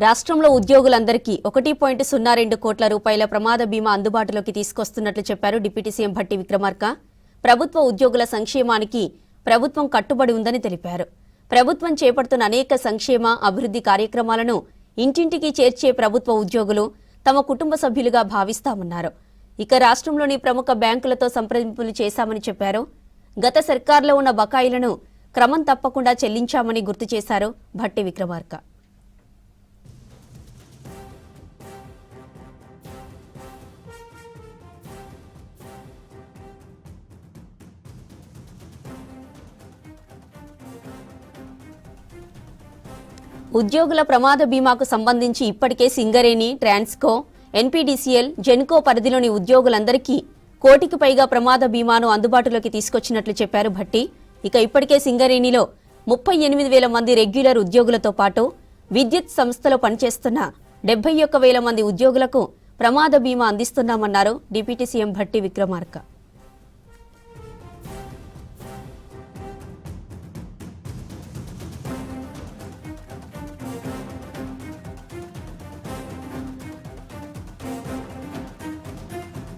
రాష్ట్రంలో ఉద్యోగులందరికీ 1.02 కోట్ల రూపాయల ప్రమాద బీమా అందుబాటులోకి తీసుకొస్తున్నట్లు చెప్పారు డిప్యూటీ సీఎం భట్టి విక్రమార్క. ప్రభుత్వ ఉద్యోగుల సంక్షేమానికి ప్రభుత్వం కట్టుబడి ఉందని తెలిపారు. ప్రభుత్వం చేపడుతున్న అనేక సంక్షేమ అభివృద్ధి కార్యక్రమాలను ఇంటింటికి చేర్చే ప్రభుత్వ ఉద్యోగులు తమ కుటుంబ సభ్యులుగా భావిస్తామన్నారు. ఇక రాష్ట్రంలోని ప్రముఖ బ్యాంకులతో సంప్రదింపులు చేశామని చెప్పారు. గత సర్కార్లో ఉన్న బకాయిలను క్రమం తప్పకుండా చెల్లించామని గుర్తు చేశారు భట్టి విక్రమార్క. ఉద్యోగుల ప్రమాద బీమాకు సంబంధించి ఇప్పటికే సింగరేణి, ట్రాన్స్కో, ఎన్పీడీసీఎల్, జెన్కో పరిధిలోని ఉద్యోగులందరికీ 1 కోటికి పైగా ప్రమాద బీమాను అందుబాటులోకి తీసుకొచ్చినట్లు చెప్పారు భట్టి. ఇక ఇప్పటికే సింగరేణిలో 38,000 మంది రెగ్యులర్ ఉద్యోగులతో పాటు విద్యుత్ సంస్థలో పనిచేస్తున్న 71,000 మంది ఉద్యోగులకు ప్రమాద బీమా అందిస్తున్నామన్నారు డిప్యూటీ సీఎం భట్టి విక్రమార్క.